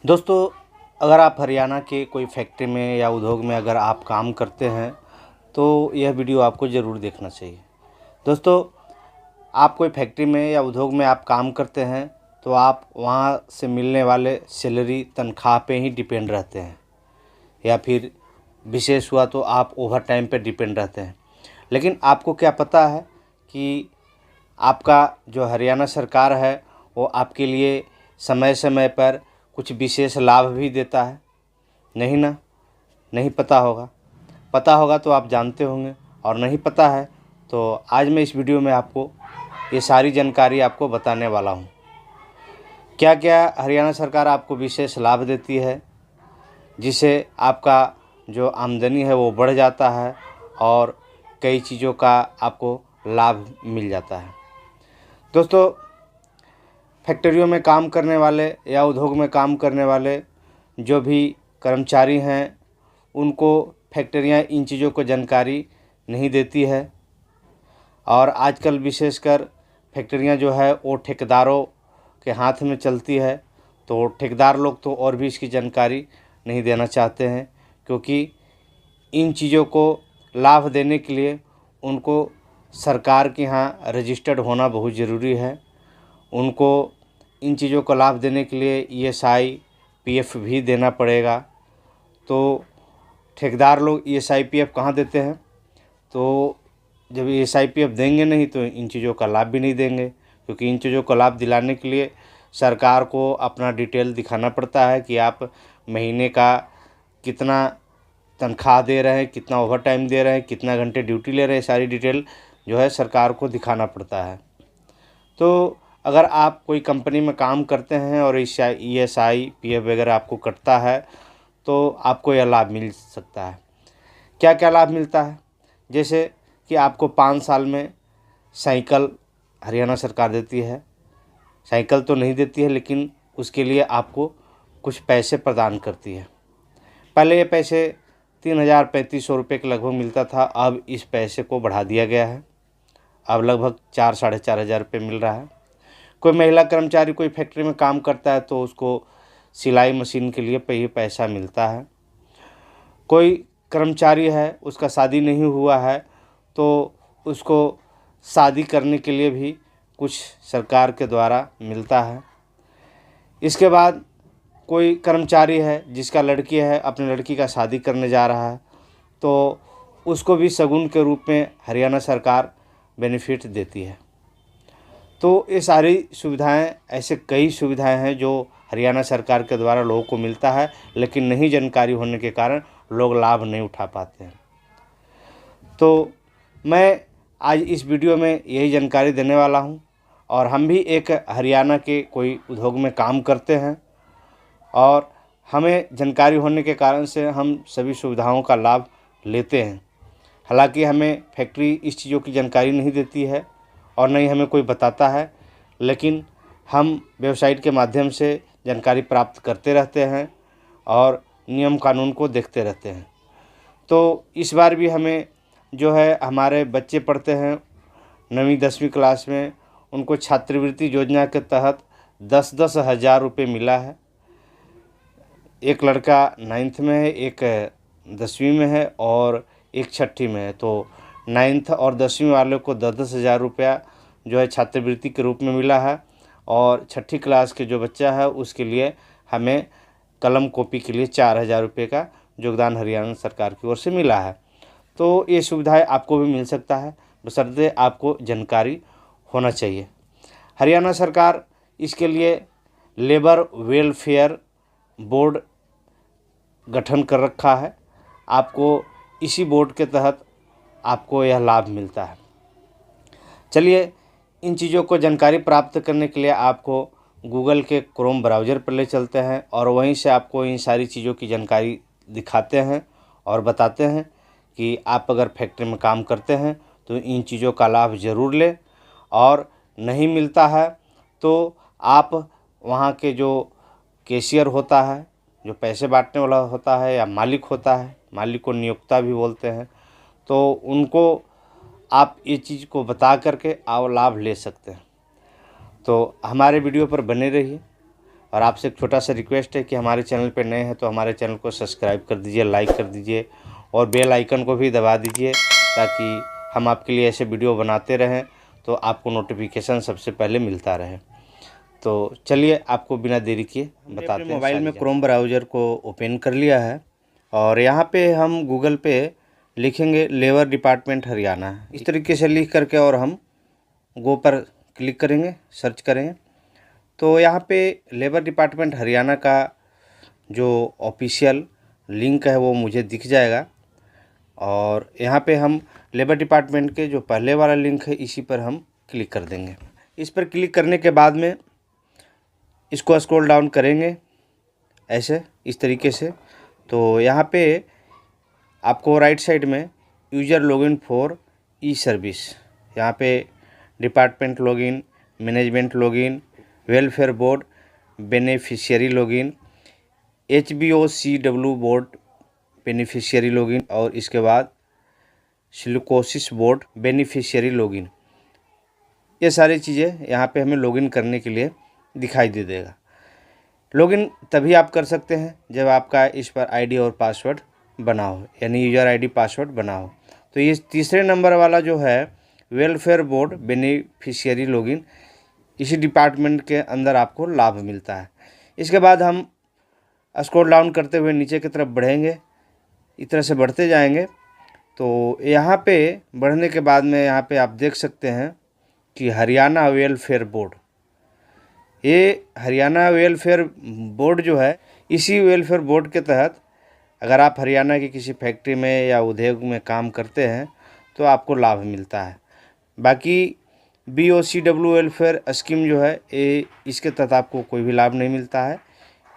दोस्तों, अगर आप हरियाणा के कोई फैक्ट्री में या उद्योग में अगर आप काम करते हैं तो यह वीडियो आपको ज़रूर देखना चाहिए। दोस्तों, आप कोई फैक्ट्री में या उद्योग में आप काम करते हैं तो आप वहाँ से मिलने वाले सैलरी तनख्वाह पे ही डिपेंड रहते हैं, या फिर विशेष हुआ तो आप ओवर टाइम पे डिपेंड रहते हैं। लेकिन आपको क्या पता है कि आपका जो हरियाणा सरकार है वो आपके लिए समय समय पर कुछ विशेष लाभ भी देता है? नहीं ना? नहीं पता होगा। पता होगा तो आप जानते होंगे, और नहीं पता है तो आज मैं इस वीडियो में आपको ये सारी जानकारी आपको बताने वाला हूँ। क्या क्या हरियाणा सरकार आपको विशेष लाभ देती है, जिससे आपका जो आमदनी है वो बढ़ जाता है और कई चीज़ों का आपको लाभ मिल जाता है। दोस्तों, फैक्ट्रियों में काम करने वाले या उद्योग में काम करने वाले जो भी कर्मचारी हैं, उनको फैक्ट्रियां इन चीज़ों को जानकारी नहीं देती है। और आजकल विशेषकर फैक्ट्रियां जो है वो ठेकेदारों के हाथ में चलती है, तो ठेकेदार लोग तो और भी इसकी जानकारी नहीं देना चाहते हैं, क्योंकि इन चीज़ों को लाभ देने के लिए उनको सरकार के यहाँ रजिस्टर्ड होना बहुत ज़रूरी है। उनको इन चीज़ों को लाभ देने के लिए ईएसआई पीएफ भी देना पड़ेगा। तो ठेकेदार लोग ईएसआई पीएफ कहाँ देते हैं? तो जब ईएसआई पीएफ देंगे नहीं तो इन चीज़ों का लाभ भी नहीं देंगे, क्योंकि इन चीज़ों का लाभ दिलाने के लिए सरकार को अपना डिटेल दिखाना पड़ता है कि आप महीने का कितना तनख्वाह दे रहे हैं, कितना ओवर टाइम दे रहे हैं, कितना घंटे ड्यूटी ले रहे हैं। सारी डिटेल जो है सरकार को दिखाना पड़ता है। तो अगर आप कोई कंपनी में काम करते हैं और ईएसआई पीएफ वगैरह आपको कटता है तो आपको यह लाभ मिल सकता है। क्या क्या लाभ मिलता है? जैसे कि आपको 5 साल में साइकिल हरियाणा सरकार देती है। साइकिल तो नहीं देती है, लेकिन उसके लिए आपको कुछ पैसे प्रदान करती है। पहले ये पैसे 3,000-3,500 रुपये के लगभग मिलता था, अब इस पैसे को बढ़ा दिया गया है। अब लगभग 4-4,500 रुपये मिल रहा है। कोई महिला कर्मचारी कोई फैक्ट्री में काम करता है तो उसको सिलाई मशीन के लिए पैसा मिलता है। कोई कर्मचारी है, उसका शादी नहीं हुआ है तो उसको शादी करने के लिए भी कुछ सरकार के द्वारा मिलता है। इसके बाद कोई कर्मचारी है जिसका लड़की है, अपनी लड़की का शादी करने जा रहा है, तो उसको भी शगुन के रूप में हरियाणा सरकार बेनिफिट देती है। तो ये सारी सुविधाएं, ऐसे कई सुविधाएं हैं जो हरियाणा सरकार के द्वारा लोगों को मिलता है, लेकिन नहीं जानकारी होने के कारण लोग लाभ नहीं उठा पाते हैं। तो मैं आज इस वीडियो में यही जानकारी देने वाला हूं, और हम भी एक हरियाणा के कोई उद्योग में काम करते हैं और हमें जानकारी होने के कारण से हम सभी सुविधाओं का लाभ लेते हैं। हालांकि हमें फैक्ट्री इस चीज़ों की जानकारी नहीं देती है और नहीं हमें कोई बताता है, लेकिन हम वेबसाइट के माध्यम से जानकारी प्राप्त करते रहते हैं और नियम कानून को देखते रहते हैं। तो इस बार भी हमें जो है, हमारे बच्चे पढ़ते हैं 9वीं 10वीं क्लास में, उनको छात्रवृत्ति योजना के तहत 10-10 हज़ार रुपये मिला है। एक लड़का 9th में है, एक 10वीं में है और एक 6ठी में है। तो 9th और 10वीं वाले को 10-10 हज़ार रुपया जो है छात्रवृत्ति के रूप में मिला है, और 6ठी क्लास के जो बच्चा है उसके लिए हमें कलम कॉपी के लिए 4,000 रुपये का योगदान हरियाणा सरकार की ओर से मिला है। तो ये सुविधाएं आपको भी मिल सकता है, बशर्ते आपको जानकारी होना चाहिए। हरियाणा सरकार इसके लिए लेबर वेलफेयर बोर्ड गठन कर रखा है। आपको इसी बोर्ड के तहत आपको यह लाभ मिलता है। चलिए, इन चीज़ों को जानकारी प्राप्त करने के लिए आपको गूगल के क्रोम ब्राउज़र पर ले चलते हैं और वहीं से आपको इन सारी चीज़ों की जानकारी दिखाते हैं और बताते हैं कि आप अगर फैक्ट्री में काम करते हैं तो इन चीज़ों का लाभ ज़रूर लें, और नहीं मिलता है तो आप वहाँ के जो कैशियर होता है, जो पैसे बांटने वाला होता है, या मालिक होता है, मालिक को नियोक्ता भी बोलते हैं, तो उनको आप ये चीज़ को बता करके आप लाभ ले सकते हैं। तो हमारे वीडियो पर बने रहिए। और आपसे एक छोटा सा रिक्वेस्ट है कि हमारे चैनल पर नए हैं तो हमारे चैनल को सब्सक्राइब कर दीजिए, लाइक कर दीजिए और बेल आइकन को भी दबा दीजिए, ताकि हम आपके लिए ऐसे वीडियो बनाते रहें तो आपको नोटिफिकेशन सबसे पहले मिलता रहे। तो चलिए आपको बिना देरी किए बताते हैं। मोबाइल में क्रोम ब्राउज़र को ओपन कर लिया है और यहाँ पे हम गूगल पे लिखेंगे लेबर डिपार्टमेंट हरियाणा, इस तरीके से लिख करके और हम गो पर क्लिक करेंगे, सर्च करेंगे तो यहाँ पे लेबर डिपार्टमेंट हरियाणा का जो ऑफिशियल लिंक है वो मुझे दिख जाएगा। और यहाँ पे हम लेबर डिपार्टमेंट के जो पहले वाला लिंक है इसी पर हम क्लिक कर देंगे। इस पर क्लिक करने के बाद में इसको स्क्रॉल डाउन करेंगे ऐसे इस तरीके से, तो यहाँ पे आपको राइट साइड में user login for E service, यहाँ पे department login, management login, welfare board, beneficiary login, HBOCW board beneficiary login और इसके बाद सिलिकोसिस बोर्ड बेनिफिशियरी लॉगिन, ये सारी चीज़ें यहाँ पे हमें लॉगिन करने के लिए दिखाई दे देगा। लॉगिन तभी आप कर सकते हैं जब आपका इस पर आईडी और पासवर्ड बना हो, यानी यूज़र आईडी पासवर्ड बना हो। तो ये तीसरे नंबर वाला जो है वेलफेयर बोर्ड बेनिफिशियरी लॉगिन, इसी डिपार्टमेंट के अंदर आपको लाभ मिलता है। इसके बाद हम स्क्रॉल डाउन करते हुए नीचे की तरफ बढ़ेंगे, इस तरह से बढ़ते जाएंगे तो यहाँ पे बढ़ने के बाद में यहाँ पे आप देख सकते हैं कि हरियाणा वेलफेयर बोर्ड, ये हरियाणा वेलफेयर बोर्ड जो है, इसी वेलफेयर बोर्ड के तहत अगर आप हरियाणा की किसी फैक्ट्री में या उद्योग में काम करते हैं तो आपको लाभ मिलता है। बाकी BOCW वेलफेयर स्कीम जो है ये, इसके तहत आपको कोई भी लाभ नहीं मिलता है।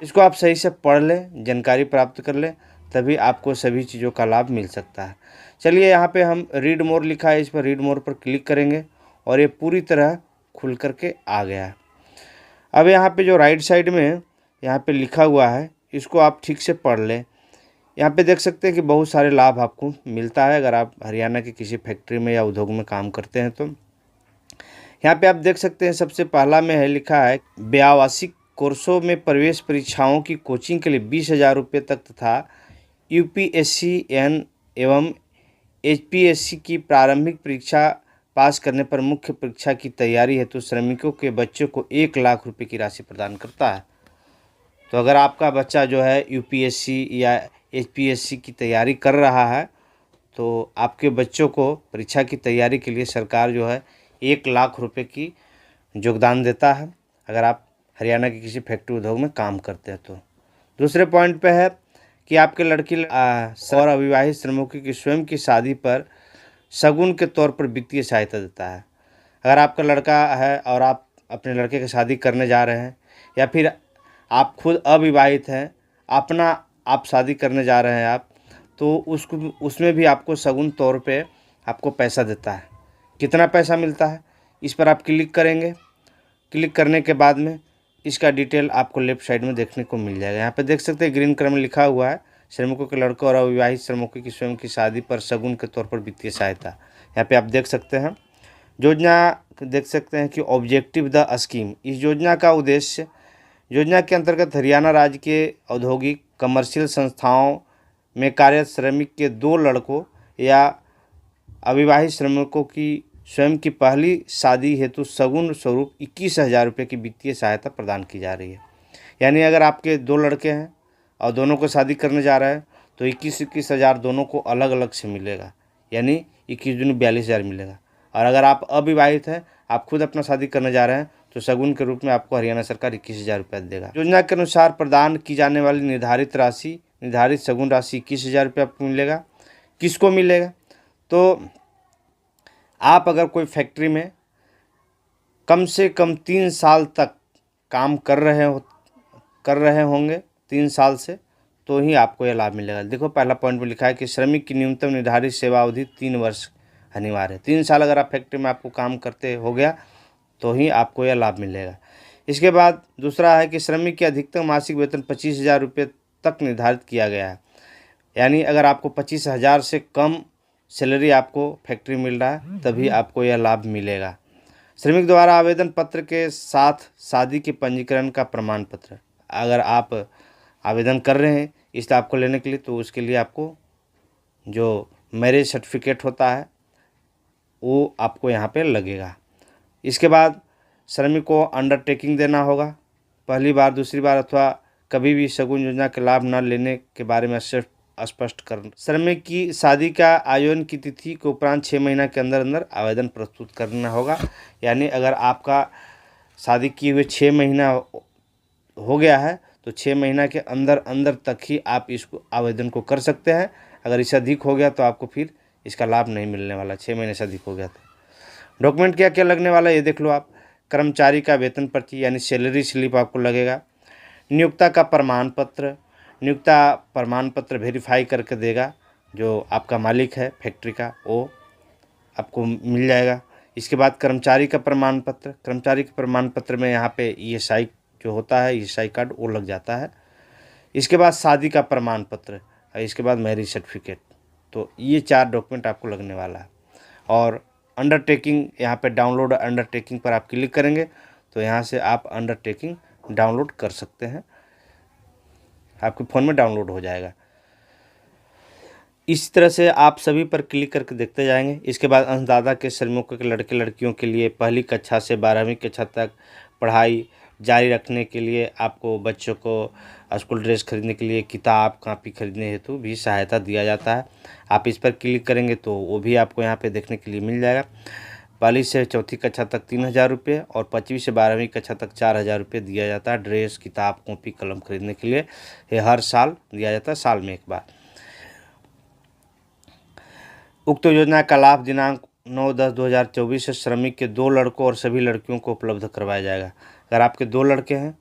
इसको आप सही से पढ़ लें, जानकारी प्राप्त कर लें, तभी आपको सभी चीज़ों का लाभ मिल सकता है। चलिए यहाँ पे हम रीड मोर लिखा है, इस पर रीड मोर पर क्लिक करेंगे और ये पूरी तरह खुल करके आ गया है। अब यहाँ पे जो राइट साइड में यहाँ पे लिखा हुआ है इसको आप ठीक से पढ़ लें। यहाँ पे देख सकते हैं कि बहुत सारे लाभ आपको मिलता है अगर आप हरियाणा के किसी फैक्ट्री में या उद्योग में काम करते हैं तो। यहाँ पे आप देख सकते हैं सबसे पहला में है लिखा है व्यावसायिक कोर्सों में प्रवेश परीक्षाओं की कोचिंग के लिए 20,000 रुपये तक तथा UPSC एवं HPSC की प्रारंभिक परीक्षा पास करने पर मुख्य परीक्षा की तैयारी हेतु श्रमिकों के बच्चों को 1 लाख रुपये की राशि प्रदान करता है। तो अगर आपका बच्चा जो है UPSC या HPSC की तैयारी कर रहा है तो आपके बच्चों को परीक्षा की तैयारी के लिए सरकार जो है 1 लाख रुपये की योगदान देता है अगर आप हरियाणा के किसी फैक्ट्री उद्योग में काम करते हैं तो। दूसरे पॉइंट पे है कि आपके लड़की और अविवाहित श्रमिकों की स्वयं की शादी पर शगुन के तौर पर वित्तीय सहायता देता है। अगर आपका लड़का है और आप अपने लड़के की शादी करने जा रहे हैं या फिर आप खुद अविवाहित हैं, आप शादी करने जा रहे हैं आप, तो उसमें भी आपको शगुन तौर पे आपको पैसा देता है। कितना पैसा मिलता है इस पर आप क्लिक करेंगे। क्लिक करने के बाद में इसका डिटेल आपको लेफ्ट साइड में देखने को मिल जाएगा। यहाँ पे देख सकते हैं ग्रीन कलर में लिखा हुआ है श्रमिकों के लड़कों और अविवाहित श्रमिकों की स्वयं की शादी पर शगुन के तौर पर वित्तीय सहायता। यहाँ पे आप देख सकते हैं योजना, देख सकते हैं कि ऑब्जेक्टिव द स्कीम, इस योजना का उद्देश्य, योजना के अंतर्गत हरियाणा राज्य के औद्योगिक कमर्शियल संस्थाओं में कार्यरत श्रमिक के 2 लड़कों या अविवाहित श्रमिकों की स्वयं की पहली शादी हेतु शगुन स्वरूप 21,000 रुपये की वित्तीय सहायता प्रदान की जा रही है। यानी अगर आपके 2 लड़के हैं और दोनों को शादी करने जा रहे हैं तो 21,000 दोनों को अलग अलग से मिलेगा, यानी 21 दूनी 42,000 मिलेगा। और अगर आप अविवाहित हैं, आप खुद अपना शादी करने जा रहे हैं तो शगुन के रूप में आपको हरियाणा सरकार 21,000 रुपये देगा। योजना के अनुसार प्रदान की जाने वाली निर्धारित शगुन राशि 21,000 रुपये आपको मिलेगा। किसको मिलेगा? तो आप अगर कोई फैक्ट्री में कम से कम 3 साल तक काम कर रहे होंगे 3 साल से, तो ही आपको यह लाभ मिलेगा। देखो पहला पॉइंट में लिखा है कि श्रमिक की न्यूनतम निर्धारित सेवा अवधि 3 वर्ष अनिवार्य है। 3 साल अगर आप फैक्ट्री में आपको काम करते हो गया तो ही आपको यह लाभ मिलेगा। इसके बाद दूसरा है कि श्रमिक की अधिकतम मासिक वेतन 25,000 रुपये तक निर्धारित किया गया है। यानी अगर आपको 25,000 से कम सैलरी आपको फैक्ट्री मिल रहा है तभी आपको यह लाभ मिलेगा। श्रमिक द्वारा आवेदन पत्र के साथ शादी के पंजीकरण का प्रमाण पत्र, अगर आप आवेदन कर रहे हैं इस लाभ को लेने के लिए, तो उसके लिए आपको जो मैरिज सर्टिफिकेट होता है वो आपको यहाँ पे लगेगा। इसके बाद श्रमिक को अंडरटेकिंग देना होगा। पहली बार, दूसरी बार अथवा कभी भी शगुन योजना के लाभ न लेने के बारे में स्पष्ट कर। श्रमिक की शादी का आयोजन की तिथि के उपरांत 6 महीना के अंदर अंदर आवेदन प्रस्तुत करना होगा। यानी अगर आपका शादी किए हुए 6 महीना हो गया है तो 6 महीना के अंदर अंदर तक ही आप इसको आवेदन को कर सकते हैं। अगर इससे अधिक हो गया तो आपको फिर इसका लाभ नहीं मिलने वाला, 6 महीने से अधिक हो गया तो। डॉक्यूमेंट क्या क्या लगने वाला है ये देख लो आप। कर्मचारी का वेतन पर्ची यानी सैलरी स्लिप आपको लगेगा। नियोक्ता का प्रमाण पत्र, नियोक्ता प्रमाण पत्र वेरीफाई करके देगा, जो आपका मालिक है फैक्ट्री का वो आपको मिल जाएगा। इसके बाद कर्मचारी का प्रमाण पत्र, कर्मचारी के प्रमाण पत्र में यहाँ पे ESI जो होता है, ESI कार्ड वो लग जाता है। इसके बाद शादी का प्रमाण पत्र, इसके बाद मैरिज सर्टिफिकेट। तो ये 4 डॉक्यूमेंट आपको लगने वाला है। और अंडरटेकिंग, यहाँ पे डाउनलोड अंडरटेकिंग पर आप क्लिक करेंगे तो यहाँ से आप अंडरटेकिंग डाउनलोड कर सकते हैं, आपके फ़ोन में डाउनलोड हो जाएगा। इस तरह से आप सभी पर क्लिक करके देखते जाएंगे। इसके बाद अंशदाता के श्रमिकों के लड़के लड़कियों के लिए पहली कक्षा से 12वीं कक्षा तक पढ़ाई जारी रखने के लिए आपको बच्चों को स्कूल ड्रेस खरीदने के लिए, किताब कापी खरीदने हेतु भी सहायता दिया जाता है। आप इस पर क्लिक करेंगे तो वो भी आपको यहाँ पे देखने के लिए मिल जाएगा। पहली से चौथी कक्षा तक 3000 रुपये और 5वीं से 12वीं कक्षा तक 4000 रुपये दिया जाता है। ड्रेस, किताब, कॉपी, कलम खरीदने के लिए ये हर साल दिया जाता है, साल में एक बार। उक्त योजना का लाभ दिनांक 9/10/2024 से श्रमिक के 2 लड़कों और सभी लड़कियों को उपलब्ध करवाया जाएगा। अगर आपके 2 लड़के हैं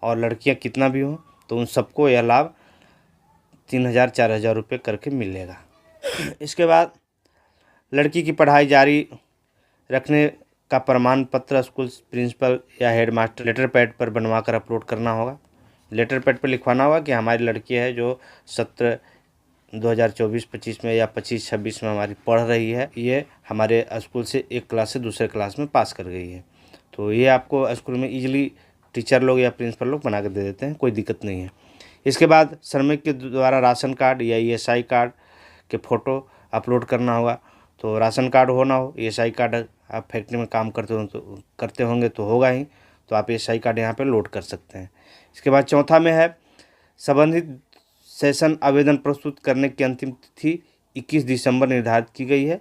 और लड़कियां कितना भी हों तो उन सबको यह लाभ 3000-4000 रुपये करके मिलेगा। इसके बाद लड़की की पढ़ाई जारी रखने का प्रमाण पत्र स्कूल प्रिंसिपल या हेडमास्टर लेटर पैड पर बनवाकर अपलोड करना होगा। लेटर पैड पर लिखवाना होगा कि हमारी लड़की है जो सत्र 2024-25 में या 25-26 में हमारी पढ़ रही है, ये हमारे स्कूल से एक क्लास से दूसरे क्लास में पास कर गई है। तो ये आपको स्कूल में इजीली टीचर लोग या प्रिंसिपल लोग बना कर दे देते हैं, कोई दिक्कत नहीं है। इसके बाद श्रमिक के द्वारा राशन कार्ड या ESI कार्ड के फ़ोटो अपलोड करना होगा। तो राशन कार्ड होना हो, ESI कार्ड आप फैक्ट्री में काम करते होंगे तो होगा ही, तो आप ESI कार्ड यहाँ पे लोड कर सकते हैं। इसके बाद चौथा में है संबंधित सेशन आवेदन प्रस्तुत करने की अंतिम तिथि 21 दिसंबर निर्धारित की गई है।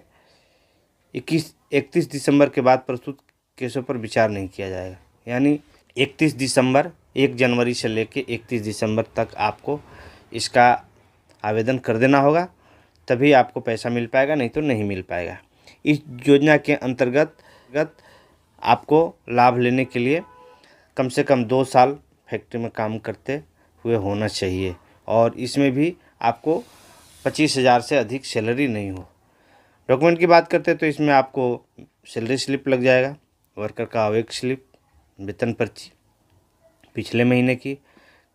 31 दिसंबर के बाद प्रस्तुत केसों पर विचार नहीं किया जाएगा। यानी 31 दिसंबर, 1 जनवरी से लेके 31 दिसंबर तक आपको इसका आवेदन कर देना होगा, तभी आपको पैसा मिल पाएगा, नहीं तो नहीं मिल पाएगा। इस योजना के अंतर्गत आपको लाभ लेने के लिए कम से कम 2 साल फैक्ट्री में काम करते हुए होना चाहिए और इसमें भी आपको 25,000 से अधिक सैलरी नहीं हो। डॉक्यूमेंट की बात करते हैं तो इसमें आपको सैलरी स्लिप लग जाएगा, वर्कर का अवेक स्लिप, वेतन पर्ची पिछले महीने की,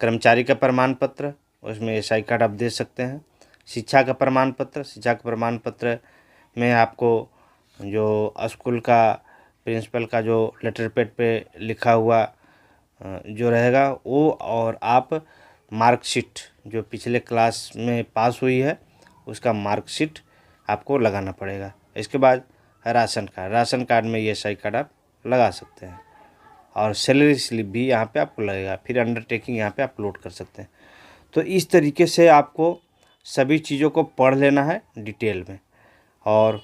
कर्मचारी का प्रमाण पत्र, उसमें ESI कार्ड आप दे सकते हैं। शिक्षा का प्रमाण पत्र, शिक्षा का प्रमाण पत्र में आपको जो स्कूल का प्रिंसिपल का जो लेटर पैड पे लिखा हुआ जो रहेगा वो, और आप मार्कशीट जो पिछले क्लास में पास हुई है उसका मार्कशीट आपको लगाना पड़ेगा। इसके बाद राशन कार्ड में ESI कार्ड आप लगा सकते हैं और सैलरी स्लिप भी यहाँ पे आपको लगेगा। फिर अंडरटेकिंग यहाँ पे अपलोड कर सकते हैं। तो इस तरीके से आपको सभी चीज़ों को पढ़ लेना है डिटेल में। और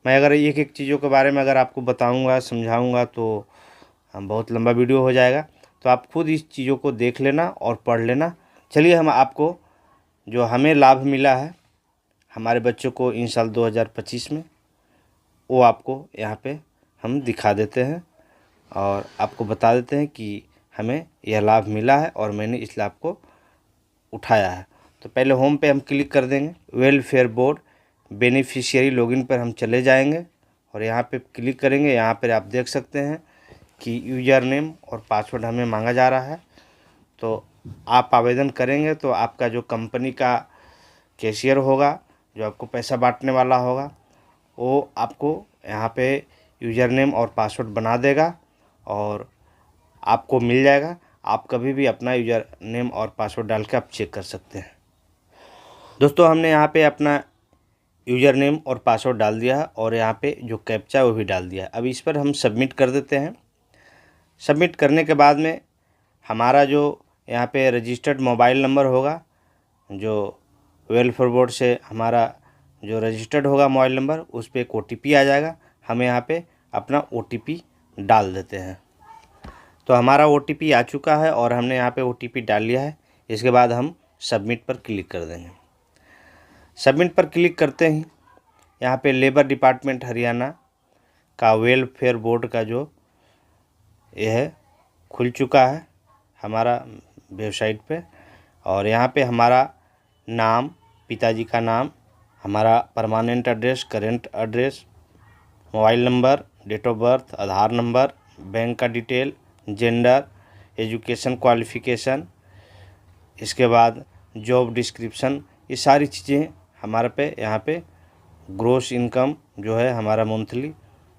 मैं अगर एक एक चीज़ों के बारे में अगर आपको बताऊँगा, समझाऊँगा तो बहुत लंबा वीडियो हो जाएगा, तो आप खुद इस चीज़ों को देख लेना और पढ़ लेना। चलिए हम आपको जो हमें लाभ मिला है हमारे बच्चों को इन साल 2025 में, वो आपको यहाँ पे हम दिखा देते हैं और आपको बता देते हैं कि हमें यह लाभ मिला है और मैंने इस लाभ को उठाया है। तो पहले होम पे हम क्लिक कर देंगे, वेलफेयर बोर्ड बेनिफिशियरी लॉगिन पर हम चले जाएंगे और यहाँ पे क्लिक करेंगे। यहाँ पर आप देख सकते हैं कि यूज़र नेम और पासवर्ड हमें मांगा जा रहा है। तो आप आवेदन करेंगे तो आपका जो कंपनी का कैशियर होगा, जो आपको पैसा बांटने वाला होगा, वो आपको यहाँ पे यूज़र नेम और पासवर्ड बना देगा और आपको मिल जाएगा। आप कभी भी अपना यूज़र नेम और पासवर्ड डाल के आप चेक कर सकते हैं। दोस्तों हमने यहाँ पे अपना यूज़र नेम और पासवर्ड डाल दिया है और यहाँ पे जो कैप्चा है वो भी डाल दिया है। अब इस पर हम सबमिट कर देते हैं। सबमिट करने के बाद में हमारा जो यहाँ पे रजिस्टर्ड मोबाइल नंबर होगा, जो वेलफेयर बोर्ड से हमारा जो रजिस्टर्ड होगा मोबाइल नंबर, उस पर एक OTP आ जाएगा। हम यहाँ पे अपना OTP डाल देते हैं। तो हमारा OTP आ चुका है और हमने यहाँ पे OTP डाल लिया है। इसके बाद हम सबमिट पर क्लिक कर देंगे। सबमिट पर क्लिक करते ही यहाँ पे लेबर डिपार्टमेंट हरियाणा का वेलफेयर बोर्ड का जो ये है खुल चुका है हमारा वेबसाइट पे। और यहाँ पे हमारा नाम, पिताजी का नाम, हमारा permanent address, current address, mobile number, date of birth, Aadhaar number, bank का डिटेल, जेंडर, एजुकेशन क्वालिफ़िकेशन, इसके बाद जॉब डिस्क्रिप्शन, ये सारी चीज़ें हमारे पे यहाँ पे ग्रोस इनकम जो है हमारा मंथली,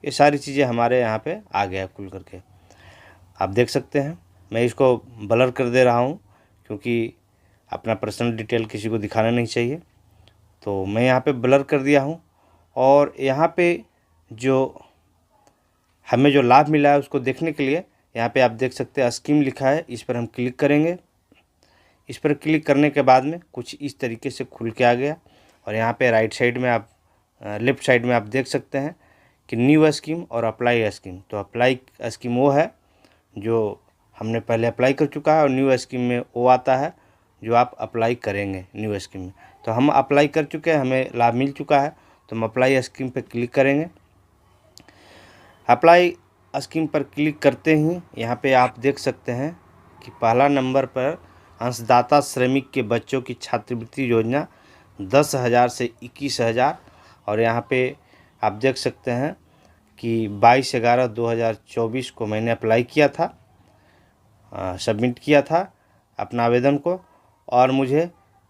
ये सारी चीज़ें हमारे यहाँ पे आ गया खुल करके। आप देख सकते हैं। मैं इसको ब्लर कर दे रहा हूँ क्योंकि अपना पर्सनल डिटेल किसी को दिखाना नहीं चाहिए, तो मैं यहाँ पे ब्लर कर दिया हूँ। और यहाँ पे जो हमें जो लाभ मिला है उसको देखने के लिए यहाँ पे आप देख सकते हैं स्कीम लिखा है, इस पर हम क्लिक करेंगे। इस पर क्लिक करने के बाद में कुछ इस तरीके से खुल के आ गया। और यहाँ पे राइट साइड में आप लेफ़्ट साइड में आप देख सकते हैं कि न्यू स्कीम और अप्लाई स्कीम। तो अप्लाई स्कीम वो है जो हमने पहले अप्लाई कर चुका है और न्यू स्कीम में वो आता है जो आप अप्लाई करेंगे न्यू स्कीम में। तो हम अप्लाई कर चुके हैं, हमें लाभ मिल चुका है, तो हम अप्लाई स्कीम पर क्लिक करेंगे। अप्लाई स्कीम पर क्लिक करते ही यहाँ पे आप देख सकते हैं कि पहला नंबर पर अंशदाता श्रमिक के बच्चों की छात्रवृत्ति योजना 10,000 से 21,000। और यहाँ पे आप देख सकते हैं कि 22/11/2024 को मैंने अप्लाई किया था, सबमिट किया था अपना आवेदन को, और मुझे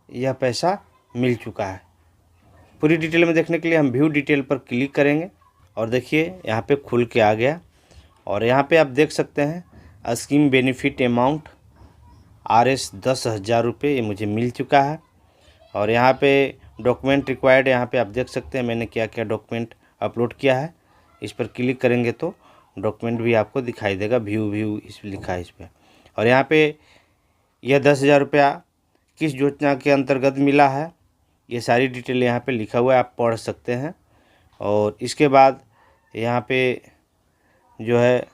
यह पैसा मिल चुका है। पूरी डिटेल में देखने के लिए हम व्यू डिटेल पर क्लिक करेंगे और देखिए यहाँ पे खुल के आ गया। और यहाँ पे आप देख सकते हैं स्कीम बेनिफिट अमाउंट RS 10,000 रुपये, ये मुझे मिल चुका है। और यहाँ पे डॉक्यूमेंट रिक्वायर्ड, यहाँ पे आप देख सकते हैं मैंने क्या क्या डॉक्यूमेंट अपलोड किया है। इस पर क्लिक करेंगे तो डॉक्यूमेंट भी आपको दिखाई देगा, व्यू इस लिखा है इस पर। और यहाँ पे यह 10,000 रुपया किस योजना के अंतर्गत मिला है, ये सारी डिटेल यहाँ पे लिखा हुआ है, आप पढ़ सकते हैं। और इसके बाद यहाँ पे जो है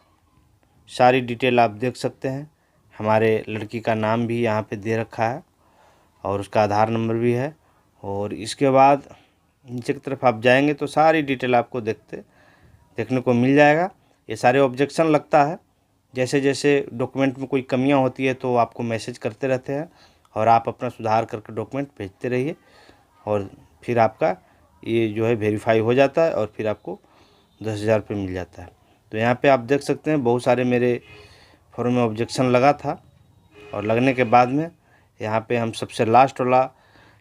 सारी डिटेल आप देख सकते हैं। हमारे लड़की का नाम भी यहाँ पे दे रखा है और उसका आधार नंबर भी है। और इसके बाद नीचे की तरफ आप जाएंगे तो सारी डिटेल आपको देखने को मिल जाएगा। ये सारे ऑब्जेक्शन लगता है, जैसे जैसे डॉक्यूमेंट में कोई कमियां होती है तो आपको मैसेज करते रहते हैं और आप अपना सुधार करके डॉक्यूमेंट भेजते रहिए और फिर आपका ये जो है वेरीफाई हो जाता है और फिर आपको 10,000 रुपये मिल जाता है। तो यहाँ पे आप देख सकते हैं बहुत सारे मेरे फॉर्म में ऑब्जेक्शन लगा था और लगने के बाद में यहाँ पे हम सबसे लास्ट वाला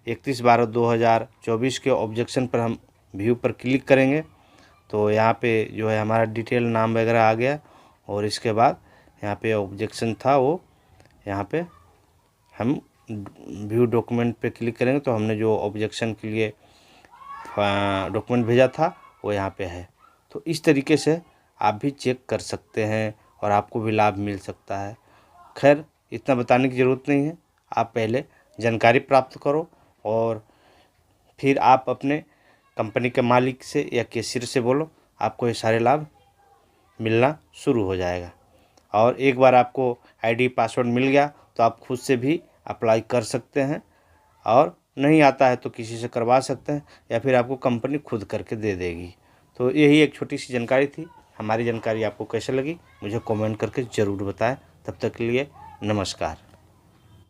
31/12/2024 के ऑब्जेक्शन पर हम व्यू पर क्लिक करेंगे तो यहाँ पे जो है हमारा डिटेल नाम वगैरह आ गया। और इसके बाद यहाँ पे ऑब्जेक्शन था वो यहाँ पे हम व्यू डॉक्यूमेंट पे क्लिक करेंगे तो हमने जो ऑब्जेक्शन के लिए डॉक्यूमेंट भेजा था वो यहाँ पे है। तो इस तरीके से आप भी चेक कर सकते हैं और आपको भी लाभ मिल सकता है। खैर इतना बताने की ज़रूरत नहीं है, आप पहले जानकारी प्राप्त करो और फिर आप अपने कंपनी के मालिक से या कैशियर से बोलो, आपको ये सारे लाभ मिलना शुरू हो जाएगा। और एक बार आपको आईडी पासवर्ड मिल गया तो आप खुद से भी अप्लाई कर सकते हैं और नहीं आता है तो किसी से करवा सकते हैं या फिर आपको कंपनी खुद करके दे देगी। तो यही एक छोटी सी जानकारी थी। हमारी जानकारी आपको कैसे लगी मुझे कमेंट करके ज़रूर बताएं। तब तक के लिए नमस्कार।